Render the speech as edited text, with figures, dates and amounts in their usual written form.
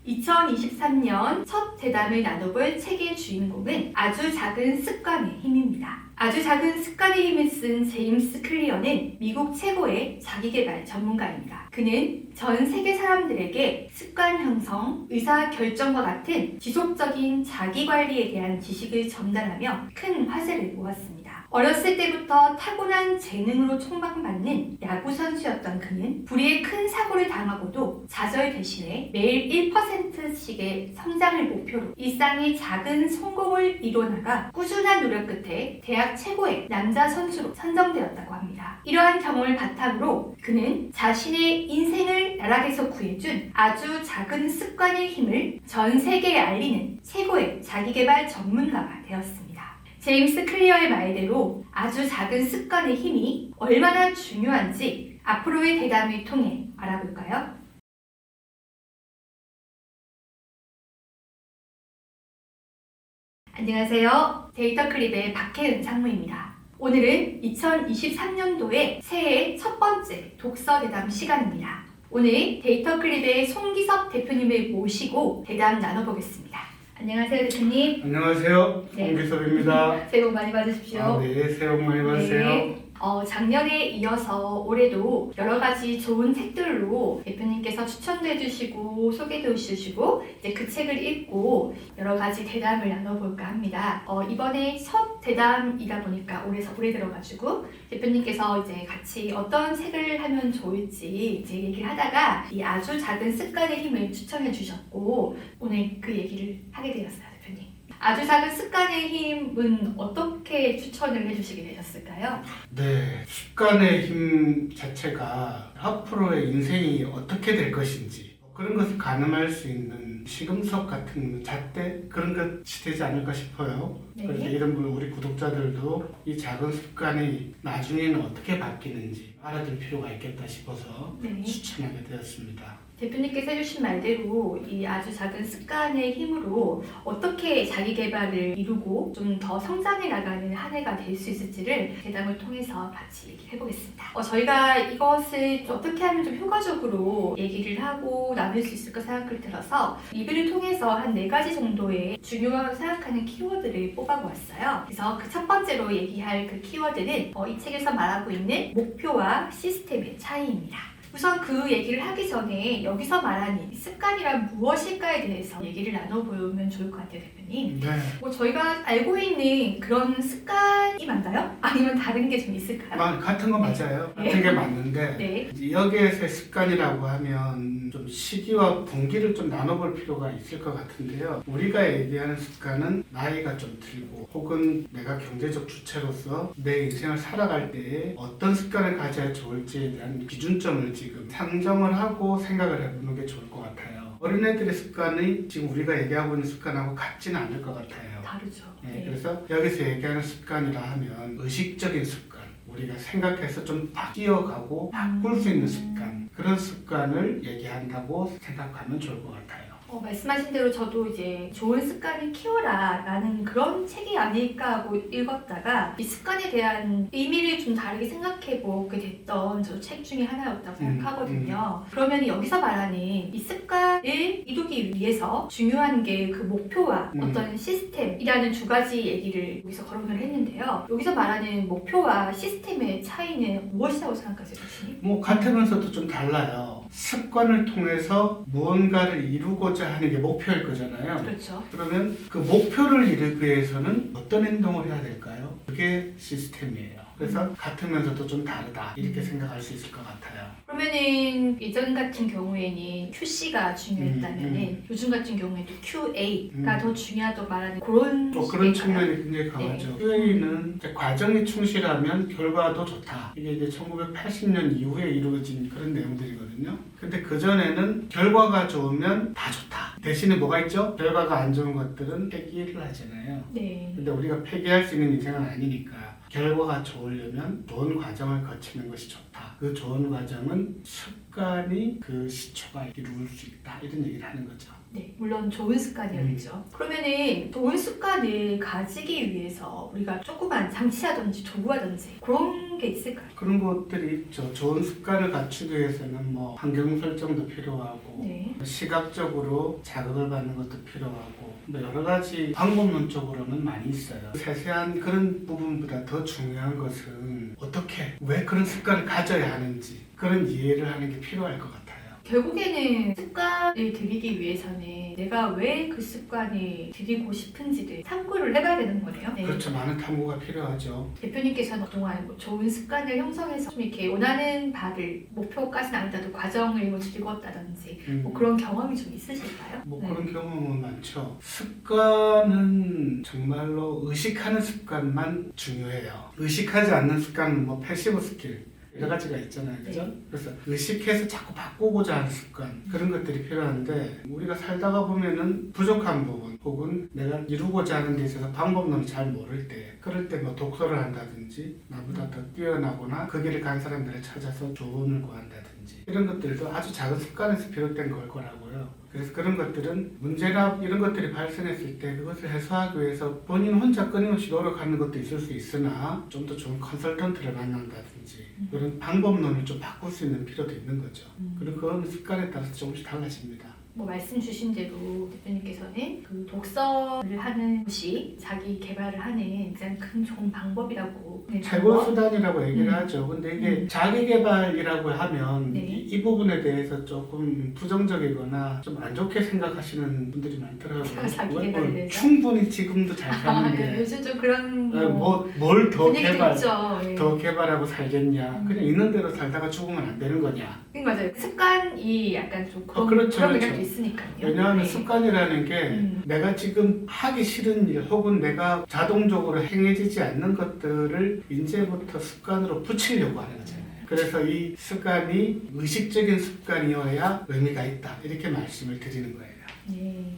2023년 첫 대담을 나눠볼 책의 주인공은 아주 작은 습관의 힘입니다. 아주 작은 습관의 힘을 쓴 제임스 클리어는 미국 최고의 자기계발 전문가입니다. 그는 전 세계 사람들에게 습관 형성, 의사 결정과 같은 지속적인 자기관리에 대한 지식을 전달하며 큰 화제를 모았습니다. 어렸을 때부터 타고난 재능으로 촉망받는 야구 선수였던 그는 불의의 큰 사고를 당하고도 좌절 대신에 매일 1%씩의 성장을 목표로 일상의 작은 성공을 이뤄나가 꾸준한 노력 끝에 대학 최고의 남자 선수로 선정되었다고 합니다. 이러한 경험을 바탕으로 그는 자신의 인생을 나락에서 구해준 아주 작은 습관의 힘을 전 세계에 알리는 최고의 자기계발 전문가가 되었습니다. 제임스 클리어의 말대로 아주 작은 습관의 힘이 얼마나 중요한지 앞으로의 대담을 통해 알아볼까요? 안녕하세요. 데이터 클립의 박혜은 상무입니다. 오늘은 2023년도의 새해 첫 번째 독서 대담 시간입니다. 오늘 데이터 클립의 송기섭 대표님을 모시고 대담 나눠보겠습니다. 안녕하세요, 대표님. 안녕하세요. 송기섭입니다. 새해 복 많이 받으십시오. 네, 새해 복 많이 받으세요. 작년에 이어서 올해도 여러 가지 좋은 책들로 대표님께서 추천도 해주시고 소개도 해주시고 이제 그 책을 읽고 여러 가지 대담을 나눠볼까 합니다. 이번에 첫 대담이다 보니까 오래 들어가지고 대표님께서 이제 같이 어떤 책을 하면 좋을지 이제 얘기를 하다가 이 아주 작은 습관의 힘을 추천해 주셨고 오늘 그 얘기를 하게 되었어요, 대표님. 아주 작은 습관의 힘은 어떻게 추천을 해주시게 되셨을까요? 네, 습관의 힘 자체가 앞으로의 인생이 어떻게 될 것인지 그런 것을 가늠할 수 있는 시금석 같은 잣대 그런 것이 되지 않을까 싶어요. 네. 그래서 이런 우리 구독자들도 이 작은 습관이 나중에는 어떻게 바뀌는지 알아둘 필요가 있겠다 싶어서 네. 추천하게 되었습니다. 대표님께서 해주신 말대로 이 아주 작은 습관의 힘으로 어떻게 자기 개발을 이루고 좀 더 성장해 나가는 한 해가 될 수 있을지를 대담을 통해서 같이 얘기를 해보겠습니다. 저희가 이것을 어떻게 하면 좀 효과적으로 얘기를 하고 나눌 수 있을까 생각을 들어서 리뷰를 통해서 한 4가지 정도의 중요하다고 생각하는 키워드를 뽑아보았어요. 그래서 그 첫 번째로 얘기할 그 키워드는 이 책에서 말하고 있는 목표와 시스템의 차이입니다. 우선 그 얘기를 하기 전에 여기서 말하는 습관이란 무엇일까에 대해서 얘기를 나눠보면 좋을 것 같아요, 대표님. 네. 저희가 알고 있는 그런 습관이 맞나요? 아니면 다른 게 좀 있을까요? 같은 거 맞아요. 같은 게 맞는데 네. 여기에서의 습관이라고 하면 좀 시기와 분기를 좀 나눠볼 필요가 있을 것 같은데요. 우리가 얘기하는 습관은 나이가 좀 들고 혹은 내가 경제적 주체로서 내 인생을 살아갈 때에 어떤 습관을 가져야 좋을지에 대한 기준점을 지금 상정을 하고 생각을 해보는 게 좋을 것 같아요. 어린애들의 습관이 지금 우리가 얘기하고 있는 습관하고 같지는 않을 것 같아요. 다르죠. 네, 그래서 여기서 얘기하는 습관이라 하면 의식적인 습관, 우리가 생각해서 좀 바뀌어가고 바꿀 수 있는 습관, 그런 습관을 얘기한다고 생각하면 좋을 것 같아요. 말씀하신 대로 저도 이제 좋은 습관을 키워라 라는 그런 책이 아닐까 하고 읽었다가 이 습관에 대한 의미를 좀 다르게 생각해 보게 됐던 저 책 중에 하나였다고 생각하거든요. 그러면 여기서 말하는 이 습관을 이루기 위해서 중요한 게 그 목표와 어떤 시스템이라는 2가지 얘기를 여기서 거론을 했는데요. 여기서 말하는 목표와 시스템의 차이는 무엇이라고 생각하세요, 교수님? 같으면서도 좀 달라요. 습관을 통해서 무언가를 이루고자 하는 게 목표일 거잖아요. 그렇죠. 그러면 그 목표를 이루기 위해서는 어떤 행동을 해야 될까요? 그게 시스템이에요. 그래서 같으면서도 좀 다르다 이렇게 생각할 수 있을 것 같아요. 그러면은 예전 같은 경우에는 QC가 중요했다면은 요즘 같은 경우에도 QA가 더 중요하다고 말하는 그런 또 그런 측면이 굉장히 강하죠. QA는 과정이 충실하면 결과도 좋다. 이게 이제 1980년 이후에 이루어진 그런 내용들이거든요. 근데 그전에는 결과가 좋으면 다 좋다. 대신에 뭐가 있죠? 결과가 안 좋은 것들은 폐기를 하잖아요. 네. 근데 우리가 폐기할 수 있는 인생은 아니니까 결과가 좋으려면 좋은 과정을 거치는 것이 좋다. 그 좋은 과정은 습관 습관이 그 시초가 이루어질 수 있다 이런 얘기를 하는 거죠. 네, 물론 좋은 습관이었죠. 그러면은 좋은 습관을 가지기 위해서 우리가 조그만 장치하든지 도구하든지 그런 게 있을까요? 그런 것들이 있죠. 좋은 습관을 갖추기 위해서는 뭐 환경 설정도 필요하고 네. 시각적으로 자극을 받는 것도 필요하고 뭐 여러 가지 방법론적으로는 많이 있어요. 세세한 그런 부분보다 더 중요한 것은 어떻게 왜 그런 습관을 가져야 하는지 그런 이해를 하는 게 필요할 것 같아요. 결국에는 습관을 들이기 위해서는 내가 왜 그 습관을 들이고 싶은지를 탐구를 해봐야 되는 거네요. 네. 그렇죠. 많은 탐구가 필요하죠. 대표님께서는 그동안 뭐 좋은 습관을 형성해서 좀 이렇게 원하는 바를 목표까지는 아니더라도 과정을 뭐 즐거웠다든지 뭐 그런 경험이 좀 있으실까요? 뭐 네. 그런 경험은 많죠. 습관은 정말로 의식하는 습관만 중요해요. 의식하지 않는 습관은 뭐 패시브 스킬 여러 가지가 있잖아요. 그죠? 네. 그래서 의식해서 자꾸 바꾸고자 하는 습관 그런 것들이 필요한데 우리가 살다가 보면은 부족한 부분 혹은 내가 이루고자 하는 데 있어서 방법론을 잘 모를 때 그럴 때 뭐 독서를 한다든지 나보다 더 뛰어나거나 그 길을 간 사람들을 찾아서 조언을 구한다든지 이런 것들도 아주 작은 습관에서 비롯된 걸 거라고요. 그래서 그런 것들은 문제나 이런 것들이 발생했을 때 그것을 해소하기 위해서 본인 혼자 끊임없이 노력하는 것도 있을 수 있으나 좀 더 좋은 컨설턴트를 만난다든지 그런 방법론을 좀 바꿀 수 있는 필요도 있는 거죠. 그리고 그건 습관에 따라서 조금씩 달라집니다. 뭐 말씀 주신 대로 대표님께서는 그 독서를 하는 것이 자기 개발을 하는 가장 큰 좋은 방법이라고 최고 수단이라고 얘기를 하죠. 근데 이게 자기 개발이라고 하면 네. 이 부분에 대해서 조금 부정적이거나 좀 안 좋게 생각하시는 분들이 많더라고요. 자기 개발에 대해서? 충분히 지금도 잘 사는데 요즘 좀 그런 뭘 더 분위기도 개발 있죠. 예. 더 개발하고 살겠냐? 그냥 있는 대로 살다가 죽으면 안 되는 거냐? 맞아요. 습관이 약간 좀 그런, 그렇죠, 그런 그렇죠. 맥락도 있으니까요. 왜냐하면 네. 습관이라는 게 내가 지금 하기 싫은 일 혹은 내가 자동적으로 행해지지 않는 것들을 이제부터 습관으로 붙이려고 하는 거잖아요. 그래서 이 습관이 의식적인 습관이어야 의미가 있다. 이렇게 말씀을 드리는 거예요. 네.